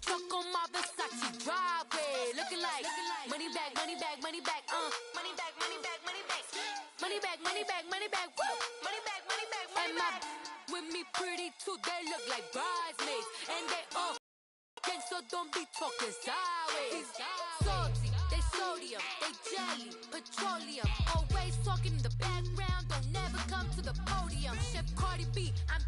truck on my Versace driveway. Looking like money back, money back, money back, money back, money back, money back, money back, money back, money back, woo, money back, money back, money back. With me pretty too, they look like bridesmaids, and they all so don't be talking sideways. Salty, they sodium, they jelly, petroleum. Always talking in the background, don't never come to the podium. Chef Cardi B, I'm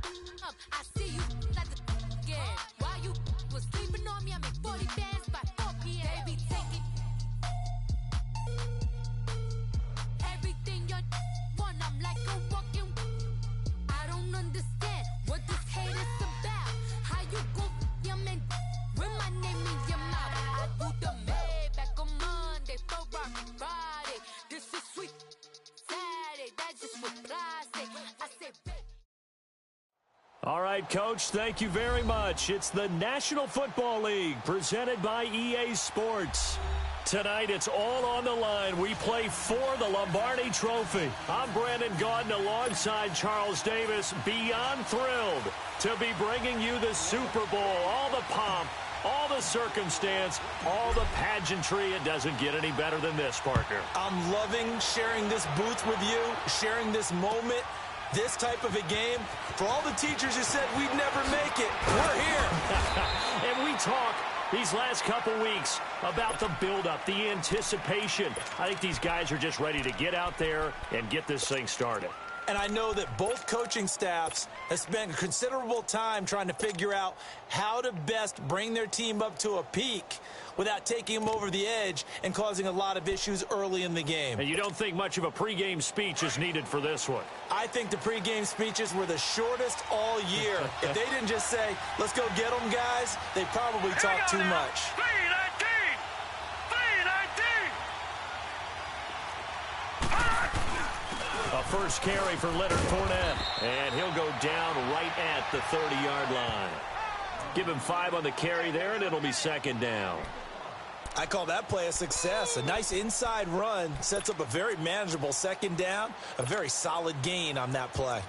up. I see you like the again. While you was sleeping on me, I make 40 bands by 4 p.m. They be taking everything you want. I'm like a walking. I don't understand what this hate is about. How you go, your man? With my name in your mouth, I do the Maybach on Monday, Ferrari Friday. This is sweet Saturday, that's just for plastic. I say, babe. All right, Coach, thank you very much. It's the National Football League presented by EA Sports. Tonight, it's all on the line. We play for the Lombardi Trophy. I'm Brandon Gaudin alongside Charles Davis. Beyond thrilled to be bringing you the Super Bowl. All the pomp, all the circumstance, all the pageantry. It doesn't get any better than this, partner. I'm loving sharing this booth with you, sharing this moment, this type of a game. For all the teachers who said we'd never make it, we're here. And we talk these last couple weeks about the buildup, the anticipation. I think these guys are just ready to get out there and get this thing started. And I know that both coaching staffs have spent considerable time trying to figure out how to best bring their team up to a peak without taking them over the edge and causing a lot of issues early in the game. And you don't think much of a pregame speech is needed for this one? I think the pregame speeches were the shortest all year. If they didn't just say, let's go get them, guys, they probably talked too much. A first carry for Leonard Fournette, and he'll go down right at the 30-yard line. Give him 5 on the carry there, and it'll be second down. I call that play a success. A nice inside run sets up a very manageable second down, a very solid gain on that play.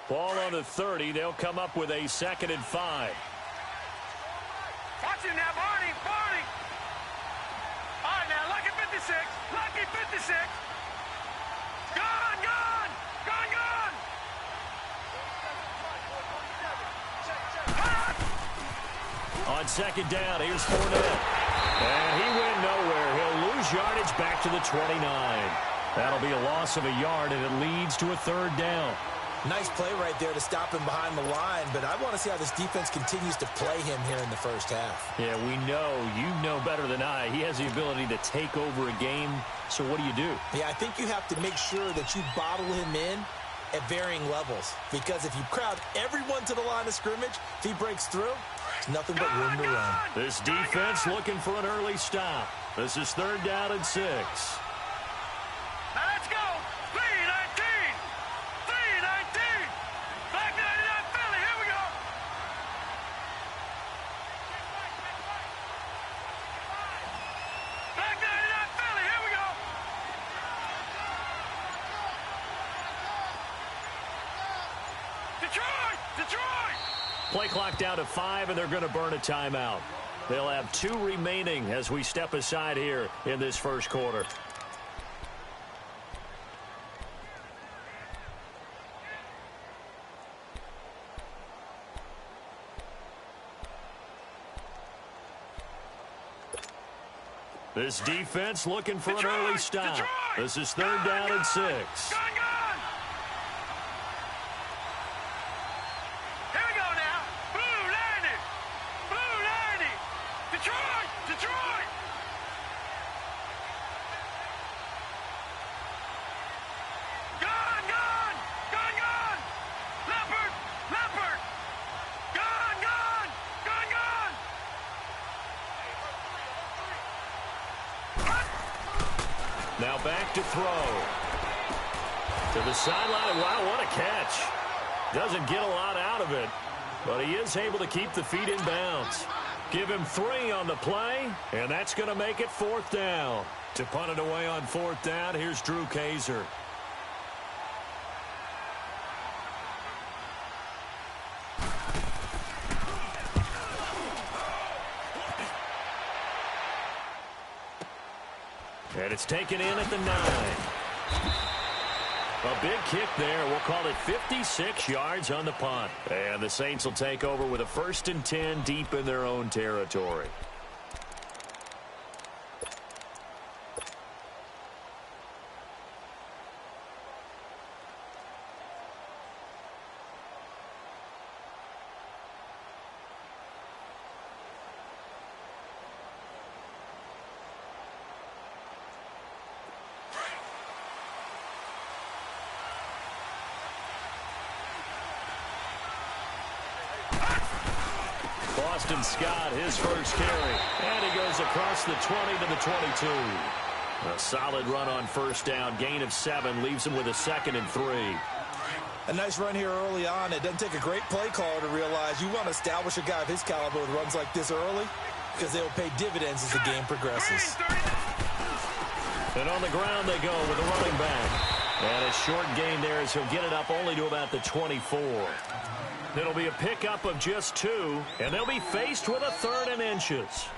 Ball on the 30. They'll come up with a 2nd and 5. Watch him now, Barney. All right, now, lucky 56. Lucky 56. Gone. On second down, here's Fournette. And he went nowhere. He'll lose yardage back to the 29. That'll be a loss of a yard, and it leads to a 3rd down. Nice play right there to stop him behind the line, but I want to see how this defense continues to play him here in the first half. Yeah, we know. You know better than I. He has the ability to take over a game, so what do you do? Yeah, I think you have to make sure that you bottle him in at varying levels, because if you crowd everyone to the line of scrimmage, if he breaks through, there's nothing but room to run. This defense looking for an early stop. This is 3rd down and 6. Now let's go. 3-19. Black 99 Philly. Here we go. Black 99 Philly. Here we go. Detroit. Play clock down to 5, and they're going to burn a timeout. They'll have 2 remaining as we step aside here in this first quarter. This defense looking for an early stop. This is 3rd down and 6. Here we go now. Blue 90. Detroit. Gone. Leopard. Gone. Now back to throw. To the sideline. Wow, what a catch. Doesn't get a lot out of it, but he is able to keep the feet in bounds. Give him 3 on the play, and that's going to make it 4th down. To punt it away on 4th down, here's Drew Kaiser. And it's taken in at the 9. A big kick there. We'll call it 56 yards on the punt. And the Saints will take over with a 1st and 10 deep in their own territory. Boston Scott, his first carry. And he goes across the 20 to the 22. A solid run on 1st down. Gain of 7 leaves him with a 2nd and 3. A nice run here early on. It doesn't take a great play caller to realize you want to establish a guy of his caliber with runs like this early because they will pay dividends as the game progresses. And on the ground they go with a running back. And a short gain there as he'll get it up only to about the 24. It'll be a pickup of just 2, and they'll be faced with a 3rd and inches.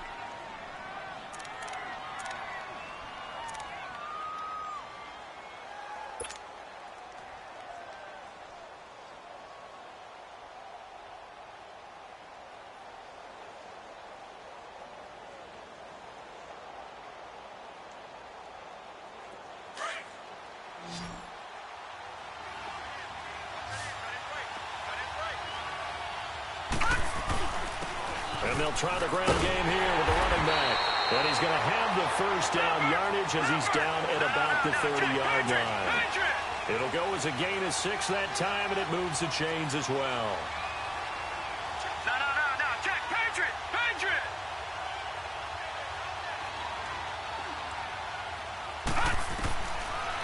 And they'll try the ground game here with the running back. And he's going to have the 1st down yardage as he's down at about the 30-yard line. It'll go as a gain of 6 that time, and it moves the chains as well. No. Check. Patriot.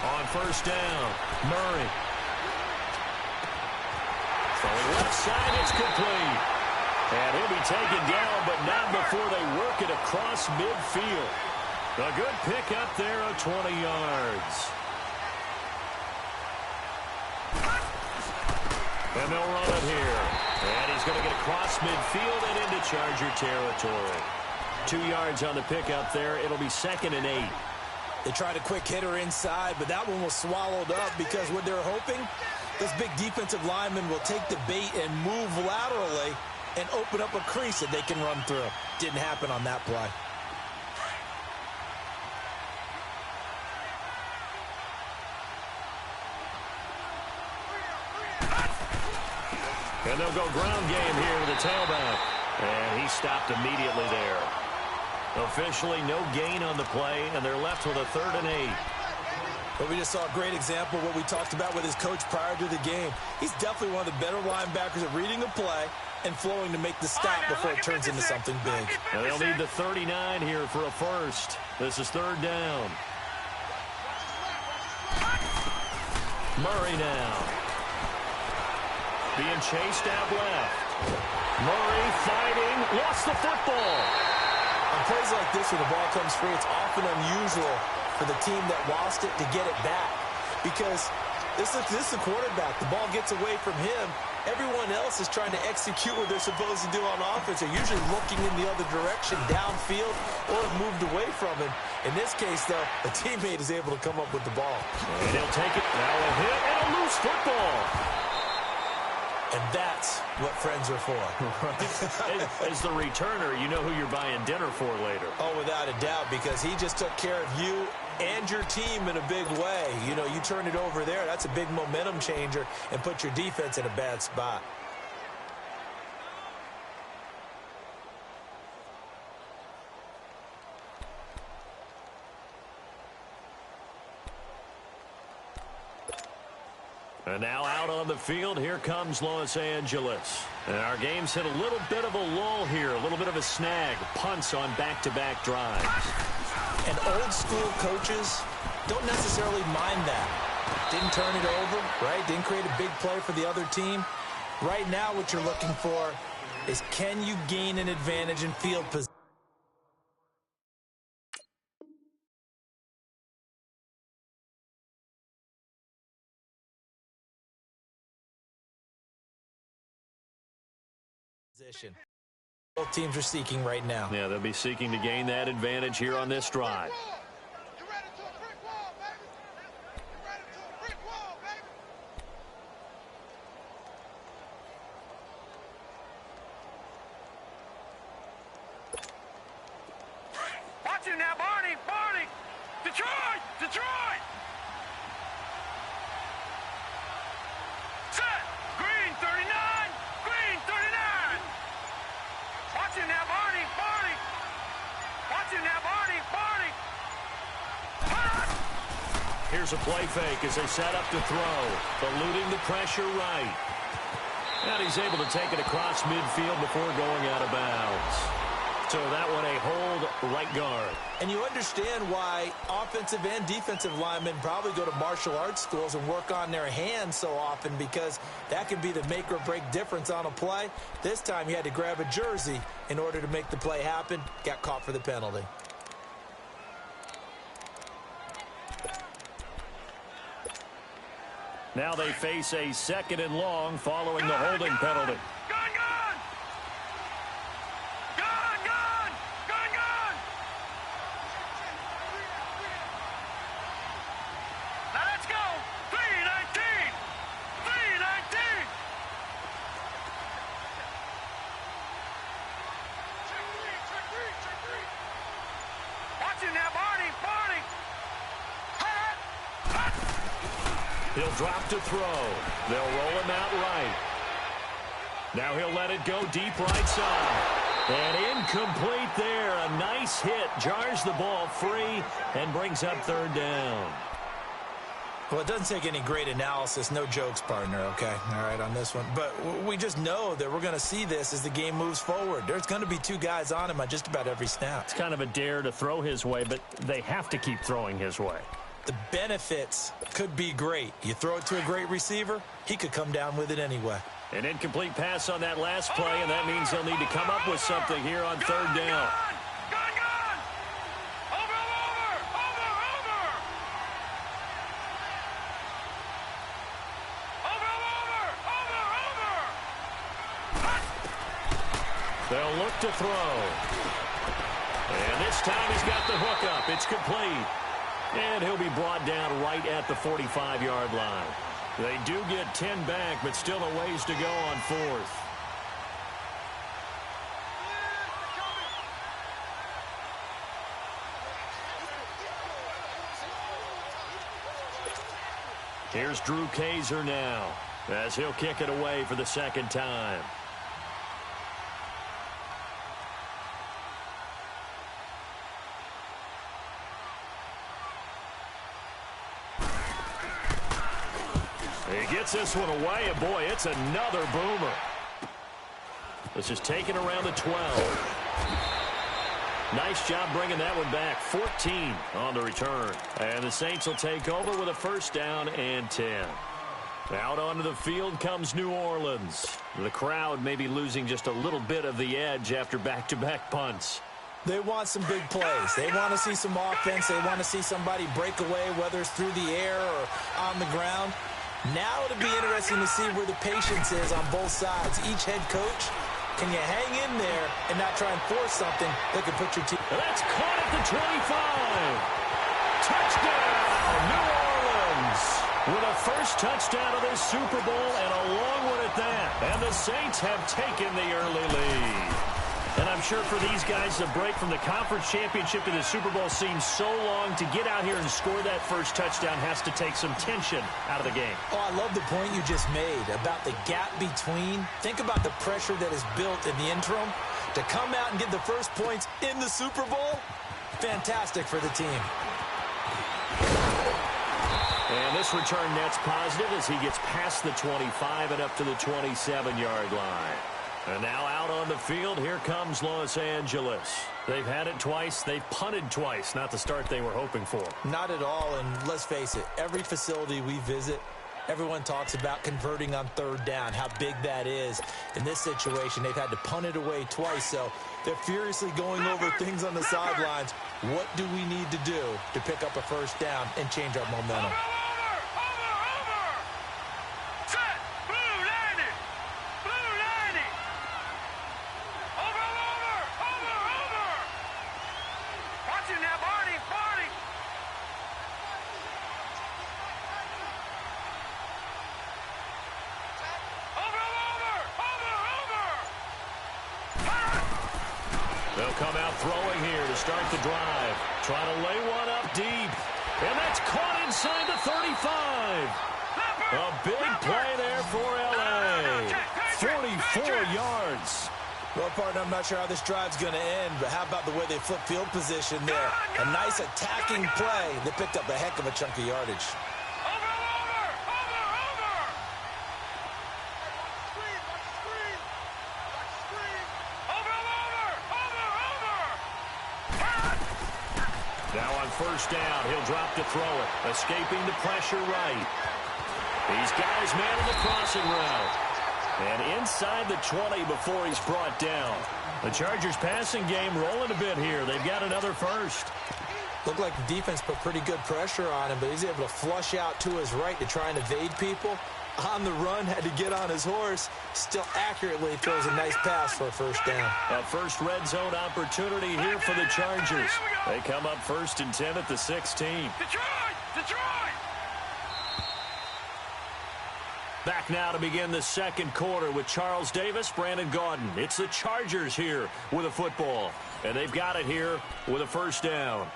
On 1st down, Murray. Throwing left side, it's complete. And he'll be taken down, but not before they work it across midfield. A good pickup there of 20 yards. And they'll run it here. And he's going to get across midfield and into Charger territory. 2 yards on the pickup there. It'll be 2nd and 8. They tried a quick hitter inside, but that one was swallowed up because what they're hoping, this big defensive lineman will take the bait and move laterally and open up a crease that they can run through. Didn't happen on that play. And they'll go ground game here with the tailback. And he stopped immediately there. Officially no gain on the play, and they're left with a 3rd and 8. But we just saw a great example of what we talked about with his coach prior to the game. He's definitely one of the better linebackers at reading a play and flowing to make the stop before it turns into something big. And they'll need the 39 here for a 1st. This is 3rd down. Murray now. Being chased out left. Murray fighting. Lost the football. On plays like this where the ball comes free, it's often unusual for the team that lost it to get it back. Because this is the quarterback. The ball gets away from him. Everyone else is trying to execute what they're supposed to do on offense. They're usually looking in the other direction, downfield, or have moved away from him. In this case, though, a teammate is able to come up with the ball. And he'll take it. Now a hit and a loose football. And that's what friends are for. As the returner, you know who you're buying dinner for later. Oh, without a doubt, because he just took care of you and your team in a big way. You know, you turn it over there, that's a big momentum changer and put your defense in a bad spot. And now out on the field, here comes Los Angeles. And our game's hit a little bit of a lull here, a little bit of a snag. Punts on back-to-back drives. And old-school coaches don't necessarily mind that. Didn't turn it over, right? Didn't create a big play for the other team. Right now what you're looking for is, can you gain an advantage in field position? Both teams are seeking right now. Yeah, they'll be seeking to gain that advantage here on this drive. Watch him now, Barney! Barney! Detroit! Detroit! Set! Green 39! Green 39! Watch him now, Barney! Barney! Watch him now, Barney! Barney! Here's a play fake as they set up to throw. Eluding the pressure right. And he's able to take it across midfield before going out of bounds. So that one a hold right guard. And you understand why offensive and defensive linemen probably go to martial arts schools and work on their hands so often, because that can be the make or break difference on a play. This time he had to grab a jersey in order to make the play happen. Got caught for the penalty. Now they face a 2nd and long following the holding penalty. Gun, gun! Gun, gun! Gun, gun! Now let's go! 319! 319! Watch him now, Barney! Barney! He'll drop to throw. They'll roll him out right. Now he'll let it go deep right side. And incomplete there. A nice hit. Jars the ball free and brings up 3rd down. Well, it doesn't take any great analysis. No jokes, partner, okay? All right, on this one. But we just know that we're going to see this as the game moves forward. There's going to be 2 guys on him on just about every snap. It's kind of a dare to throw his way, but they have to keep throwing his way. The benefits could be great. You throw it to a great receiver, he could come down with it anyway. An incomplete pass on that last play, and that means they'll need to come up with something here on 3rd down. Gun, gun! Over, over! Over, over! Over, over! Over, over! They'll look to throw. And this time he's got the hook up. It's complete. And he'll be brought down right at the 45-yard line. They do get 10 back, but still a ways to go on 4th. Here's Drew Kaiser now, as he'll kick it away for the 2nd time. He gets this one away, and boy, it's another boomer. This is taken around the 12. Nice job bringing that one back. 14 on the return. And the Saints will take over with a 1st down and 10. Out onto the field comes New Orleans. The crowd may be losing just a little bit of the edge after back-to-back punts. They want some big plays. They want to see some offense. They want to see somebody break away, whether it's through the air or on the ground. Now it'll be interesting to see where the patience is on both sides. Each head coach, can you hang in there and not try and force something that could put your team? That's caught at the 25. Touchdown, New Orleans. With a 1st touchdown of this Super Bowl and a long one at that. And the Saints have taken the early lead. And I'm sure for these guys, the break from the conference championship to the Super Bowl seems so long. To get out here and score that 1st touchdown has to take some tension out of the game. Oh, I love the point you just made about the gap between. Think about the pressure that is built in the interim. To come out and get the 1st points in the Super Bowl, fantastic for the team. And this return net's positive as he gets past the 25 and up to the 27-yard line. And now out on the field, here comes Los Angeles. They've had it twice. They've punted twice. Not the start they were hoping for. Not at all, and let's face it, every facility we visit, Everyone talks about converting on third down, how big that is. In this situation, they've had to punt it away twice, so they're furiously going over things on the sidelines. What do we need to do to pick up a first down and change our momentum? They'll come out throwing here to start the drive. Trying to lay one up deep. And that's caught inside the 35. A big play there for L.A. 44 yards. Well, partner, I'm not sure how this drive's going to end, but how about the way they flip field position there? A nice attacking play that picked up a heck of a chunk of yardage. Now on first down, he'll drop to throw it. Escaping the pressure right. He's got his man in the crossing route. And inside the 20 before he's brought down. The Chargers passing game rolling a bit here. They've got another first. Looked like the defense put pretty good pressure on him, but he's able to flush out to his right to try and evade people. On the run, had to get on his horse. Still accurately throws a nice pass for a first down. A first red zone opportunity here for the Chargers. They come up 1st and 10 at the 16. Detroit! Back now to begin the second quarter with Charles Davis, Brandon Gaudin. It's the Chargers here with a football. And they've got it here with a first down.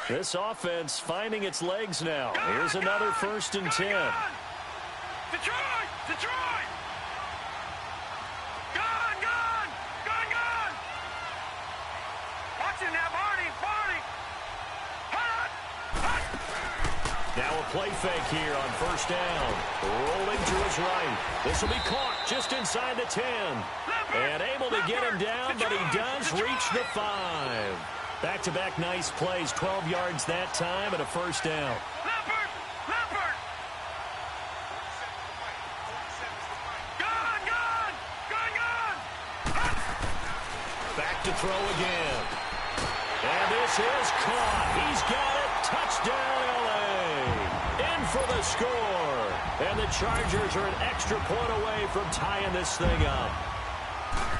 This offense finding its legs now. Here's another 1st and 10. Detroit! Gone! Watching that, Barney! Now a play fake here on first down. Rolling to his right. This will be caught just inside the 10. And able to get him down, but he does reach the 5. Back-to-back nice plays, 12 yards that time and a first down. Leopard! Gone! Back to throw again. And this is caught. He's got it. Touchdown, L.A. In for the score. And the Chargers are an extra point away from tying this thing up.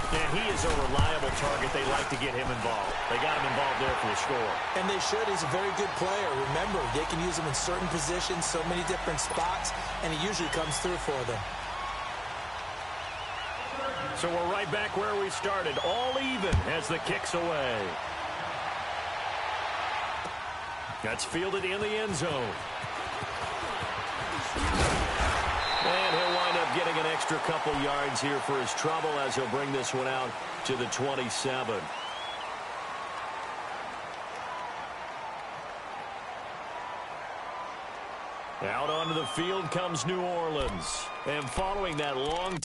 And he is a reliable target. They like to get him involved. They got him involved there for the score. And they should. He's a very good player. Remember, they can use him in certain positions, so many different spots, and he usually comes through for them. So we're right back where we started. All even as the kick's away. That's fielded in the end zone. And he'll wind up getting an extra couple yards here for his trouble as he'll bring this one out to the 27. Out onto the field comes New Orleans. And following that long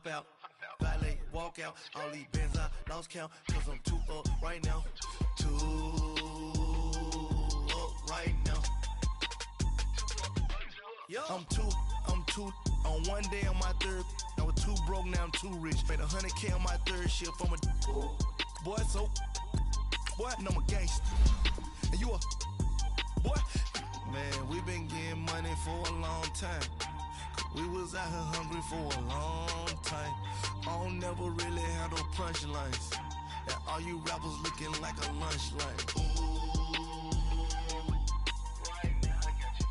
out, valet, walk out, all these bands I lost count, cause I'm too up right now, I'm two, on one day on my third, I was too broke, now I'm too rich, made 100K on my third shift, I'm a boy, I'm a gangster, and you a, boy, man, we been getting money for a long time. We was out here hungry for a long time. I don't never really have no punchlines. And all you rappers looking like a lunch line. Ooh, right now, I got you.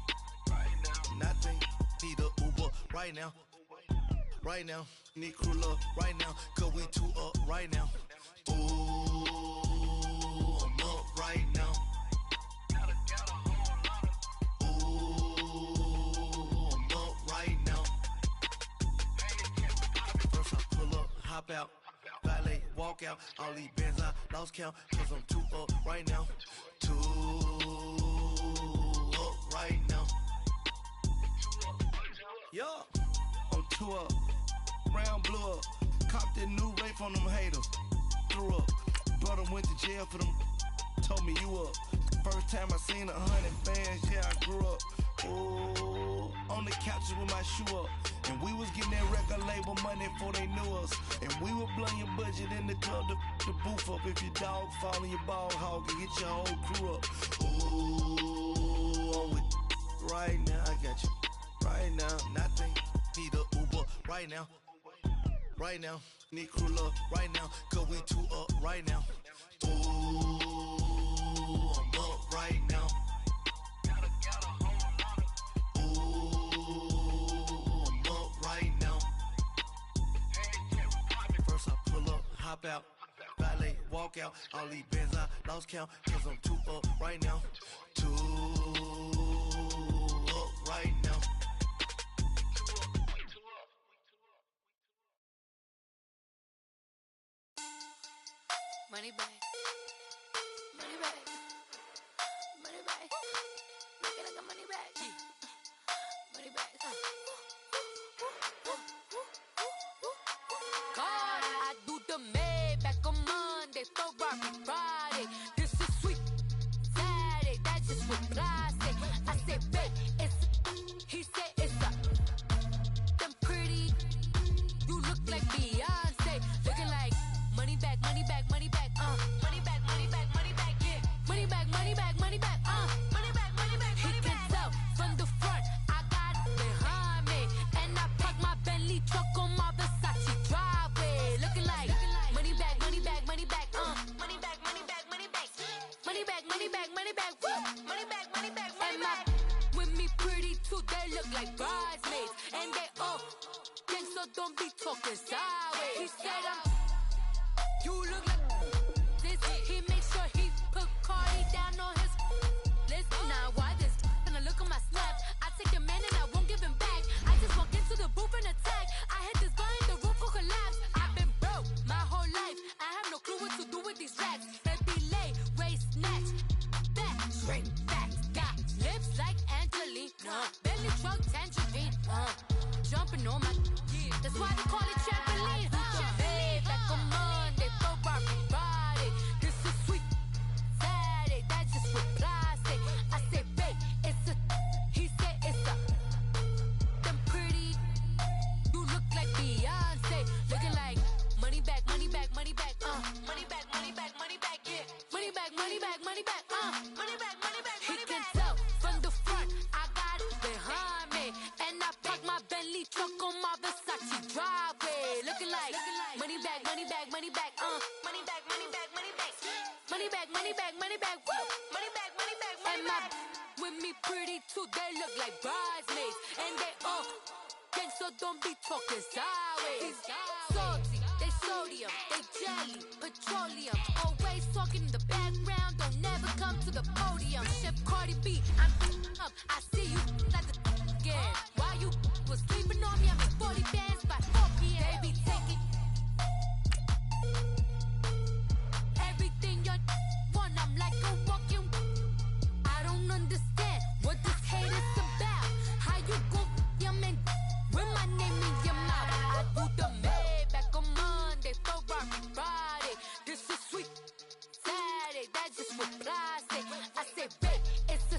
Right now. Nothing, need a Uber right now. Right now, need crew love right now. Cause we too up right now. Ooh, I'm up right hop out. Valet, walk out. All these bands I lost count. Cause I'm too up right now. Too up right now. Yeah, I'm too up. Round blew up. Copped that new rape on them haters. Threw up. Brother went to jail for them. Told me you up. First time I seen 100 bands, yeah, I grew up. Ooh, on the couches with my shoe up. And we was getting that record label money before they knew us. And we were blowing your budget in the club to the booth up. If your dog fall in your ball hog and get your whole crew up. Ooh, I'm with right now, I got you. Right now, nothing. Need a Uber right now. Right now, need crew love right now. Cause we too up right now. Ooh, I'm up right now. Hop out, valet, walk out. All these bands I lost count. Cause I'm too up right now. Too up right now. Money back. Money back. Money back. Make it like a money back. Money back. God, I do the Maybach on Monday, Ferrari Friday. This is sweet Saturday, that's just what I say. I say, babe, it's he said it's a them pretty. You look like Beyonce, looking like money back, money back, money back, money back, money back, money back, yeah, money back, money back, money back, money back, money back. He can tell from the front, I got it behind me, and I park my Bentley truck on my Versace driveway, looking like money back, money back, money back, money back, money back, money back, money back, money back, money back, money back, money back, money back. With me pretty too, they look like bridesmaids, and they all gang, so don't be talking sideways. He said you look like this. He make sure he put Cardi down on his list. Now why this? Gonna look on my snap. I take your man and I won't give him back. I just walk into the booth and attack. I hit this button, the roof will collapse. I've been broke my whole life. I have no clue what to do with these rats. Baby lay, race, snatch, back, straight back. Got lips like Angelina, belly truck tangerine, jumping on my. That's why they call it trampoline. Back on Monday, Ferrari Friday. This is sweet Saturday, that's just what I say. I say, babe, it's a. He said it's a. Them pretty. You look like Beyonce, looking like money back, money back, money back, money back, money back, money back, yeah, money back, money back, money back, money back, money back. He can tell from the front, I got it behind me, and I park my Bentley truck on my Versace driveway, looking like money back, money back, money back, money back, money back, money back, money back, money back, money back, money back, money back, money back. With me pretty too, they look like bridesmaids, and they all gang, so don't be talking sideways. Salty, they sodium, they jelly, petroleum, always talking in the background, don't never come to the podium. Chef Cardi B, I'm up, I see you like the again. While you was sleeping on me, I made 40 bands by 4 p.m. Baby, take it. Everything you want, I'm like a walking. I don't understand what this hate is about. How you go, your man, with my name in your mouth. I do the Maybach on Monday, Ferrari Friday. This is sweet Saturday, that's just what I say. I say, babe, it's a.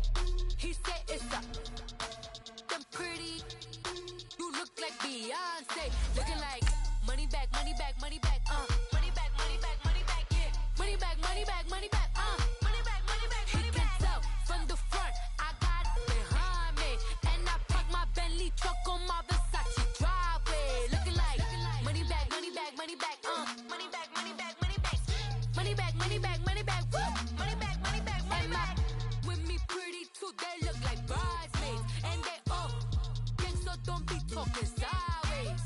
He said it's a. Them pretty. You look like Beyonce, looking like money back, money back, money back, money back, money back, money back, yeah, money back, money back, money back, money back, money back. He can tell from the front, I got it behind me, and I park my Bentley truck on my Versace driveway, looking like money back, money back, money back, money back, money back, money back, money back, money back, money back, money back, money back, money back. With me pretty too, they look like bridesmaids, and they all gang, so don't be talking sideways.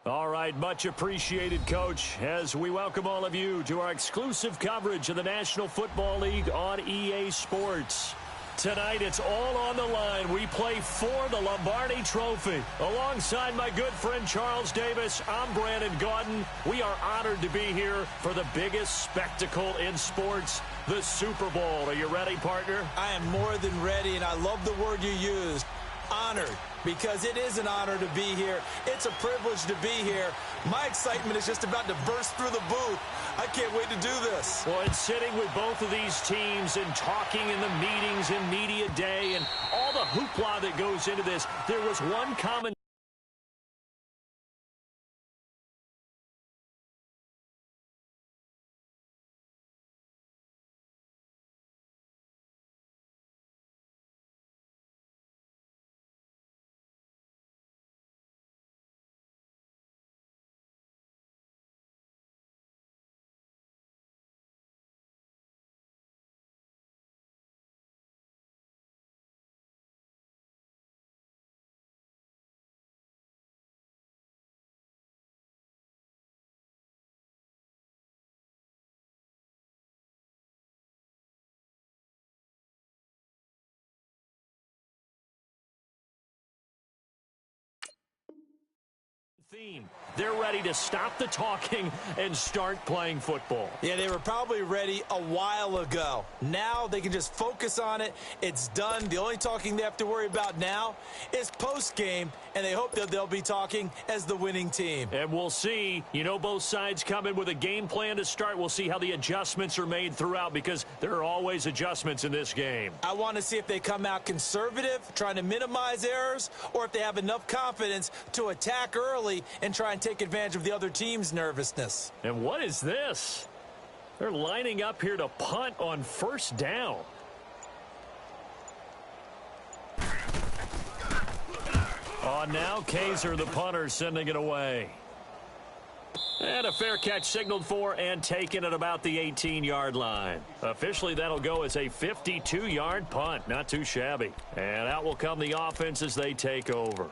All right, much appreciated, Coach, as we welcome all of you to our exclusive coverage of the National Football League on EA Sports. Tonight, it's all on the line. We play for the Lombardi Trophy. Alongside my good friend Charles Davis, I'm Brandon Gaudin. We are honored to be here for the biggest spectacle in sports, the Super Bowl. Are you ready, partner? I am more than ready, and I love the word you used, honored, because it is an honor to be here. It's a privilege to be here. My excitement is just about to burst through the booth. I can't wait to do this. Well, it's sitting with both of these teams and talking in the meetings and media day and all the hoopla that goes into this. There was one common theme. They're ready to stop the talking and start playing football. Yeah, they were probably ready a while ago. Now they can just focus on it. It's done. The only talking they have to worry about now is post-game, and they hope that they'll be talking as the winning team. And we'll see. You know, both sides come in with a game plan to start. We'll see how the adjustments are made throughout, because there are always adjustments in this game. I want to see if they come out conservative, trying to minimize errors, or if they have enough confidence to attack early and try and take advantage of the other team's nervousness. And what is this? They're lining up here to punt on first down. Oh, now Kaiser, the punter, sending it away. And a fair catch signaled for and taken at about the 18-yard line. Officially, that'll go as a 52-yard punt. Not too shabby. And out will come the offense as they take over.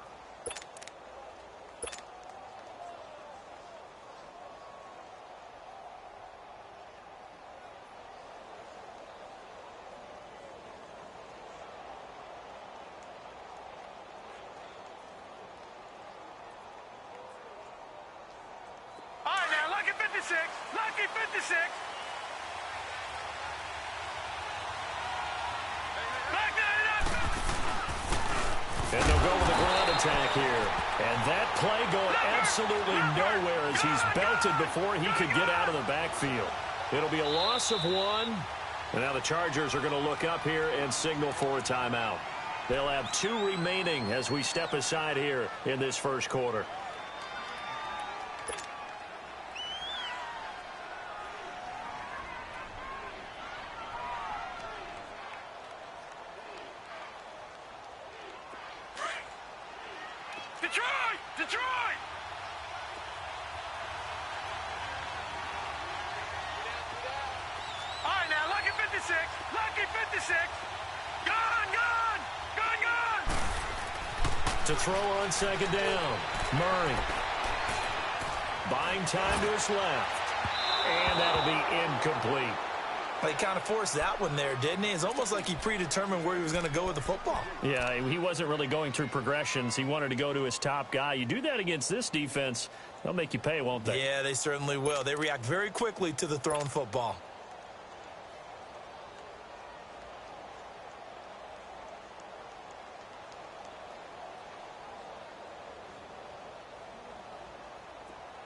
Lucky 56. And they'll go with the ground attack here. And that play going absolutely nowhere as he's belted before he could get out of the backfield. It'll be a loss of one. And now the Chargers are going to look up here and signal for a timeout. They'll have 2 remaining as we step aside here in this first quarter. Detroit! All right, now, Lucky 56. Lucky 56. Gone! To throw on second down. Murray. Buying time to his left. And that'll be incomplete. He kind of forced that one there, didn't he? It's almost like he predetermined where he was going to go with the football. Yeah, he wasn't really going through progressions. He wanted to go to his top guy. You do that against this defense, they'll make you pay, won't they? Yeah, they certainly will. They react very quickly to the thrown football.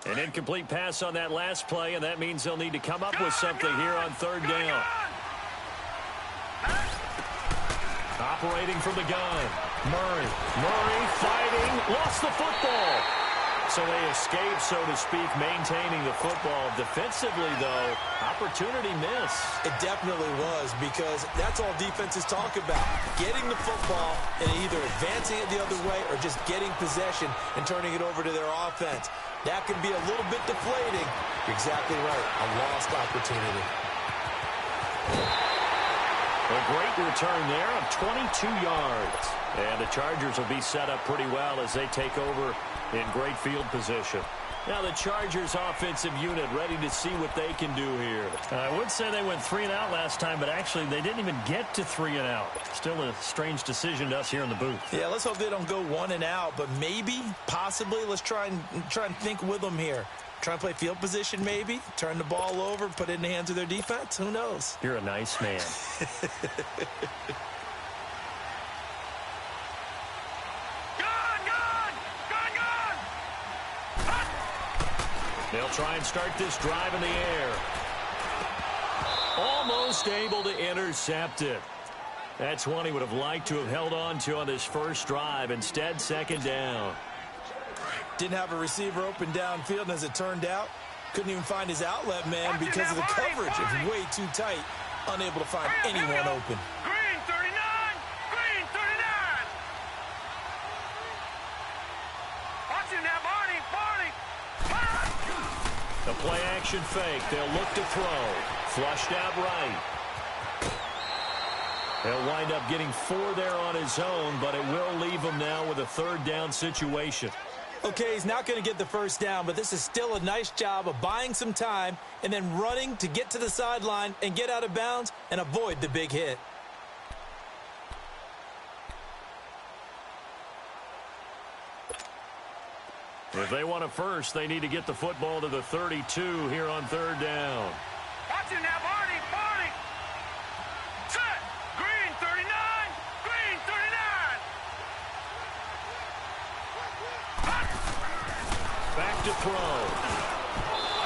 An incomplete pass on that last play, and that means they'll need to come up with something here on third down. Operating from the gun. Murray fighting, lost the football. So they escape, so to speak, maintaining the football. Defensively, though, opportunity miss. It definitely was, because that's all defenses talk about. Getting the football and either advancing it the other way or just getting possession and turning it over to their offense. That can be a little bit deflating. You're exactly right. A lost opportunity. A great return there of 22 yards. And the Chargers will be set up pretty well as they take over in great field position. Now the Chargers offensive unit ready to see what they can do here. I would say they went 3 and out last time, but actually they didn't even get to 3 and out. Still a strange decision to us here in the booth. Yeah, let's hope they don't go 1 and out, but maybe, possibly, let's try and think with them here. Try and play field position maybe, turn the ball over, put it in the hands of their defense. Who knows? You're a nice man. They'll try and start this drive in the air. Almost able to intercept it. That's one he would have liked to have held on to on this first drive. Instead, second down. Didn't have a receiver open downfield, and as it turned out, couldn't even find his outlet man because of the coverage. It was way too tight, unable to find anyone open. Green 39! Green 39! Watching that, Barney! The play action fake. They'll look to throw. Flushed out right. He'll wind up getting 4 there on his own, but it will leave him now with a third down situation. Okay, he's not going to get the first down, but this is still a nice job of buying some time and then running to get to the sideline and get out of bounds and avoid the big hit. If they want a first, they need to get the football to the 32 here on third down. Watching that, Barney! Set! Green 39! Green 39! Back to throw.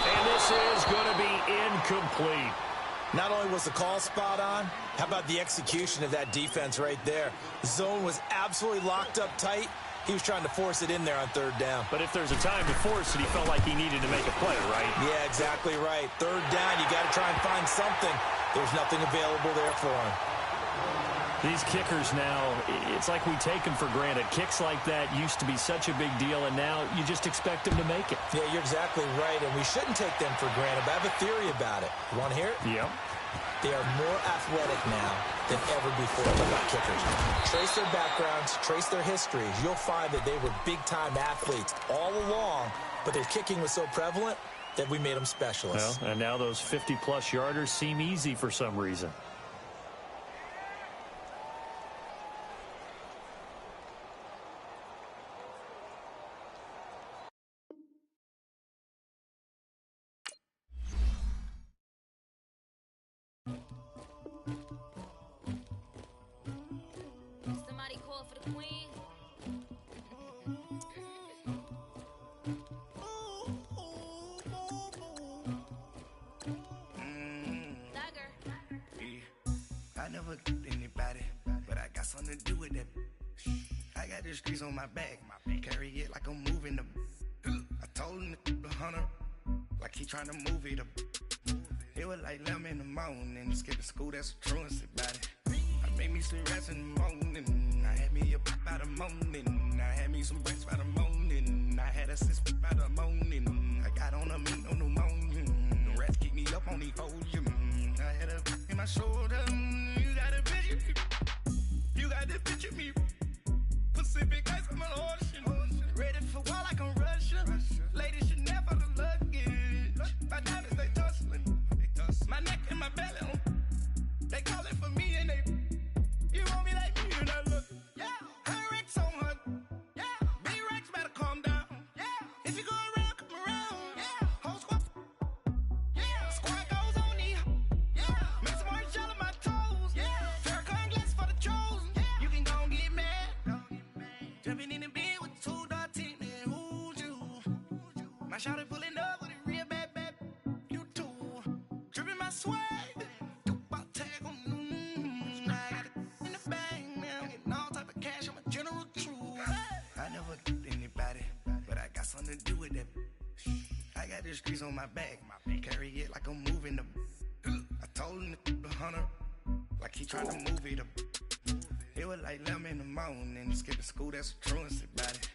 And this is going to be incomplete. Not only was the call spot on, how about the execution of that defense right there? The zone was absolutely locked up tight. He was trying to force it in there on third down. But if there's a time to force it, he felt like he needed to make a play, right? Yeah, exactly right. Third down, you got to try and find something. There's nothing available there for him. These kickers now, it's like we take them for granted. Kicks like that used to be such a big deal, and now you just expect them to make it. Yeah, you're exactly right, and we shouldn't take them for granted, but I have a theory about it. You want to hear it? Yep. They are more athletic now than ever before about kickers. Trace their backgrounds, trace their histories. You'll find that they were big-time athletes all along, but their kicking was so prevalent that we made them specialists. Well, and now those 50-plus yarders seem easy for some reason. Somebody call for the queen. I never anybody, but I got something to do with that. I got the streets on my back, carry it like I'm moving the. I told him the hunter, like he trying to move it up. It was like 11 in the morning, skipping school, that's a truancy about it. I made me some rest in the morning, I had me a pop by the morning, I had me some breaks by the morning, I had a six by the morning, I got on a meat on the morning, the rats keep me up on the podium, I had a in my shoulder, you got a picture me, you got the picture me, Pacific ice on my ocean, ready for war like I'm Russian, ladies should never the luggage, my diamonds they tussling, my neck and my belly, they call it for me and they, you want me like me and I look, yeah, her Rex on her, yeah, B-Rex better calm down, yeah, if you go around, come around, yeah, whole squad, yeah, squad goes on me, yeah, make some orange gel on my toes, yeah, Farrakhan glass for the chosen, yeah, you can go and get mad, jumping in the bed with 2 dark teeth, and who's you, my shawty pulling up with a real bad, you too, dripping my swag, something to do with that. I got the streets on my back, carry it like I'm moving the. I told him the hunter, like he trying to move it up. It was like 11 in the morning, skipping school, that's a truancy about it.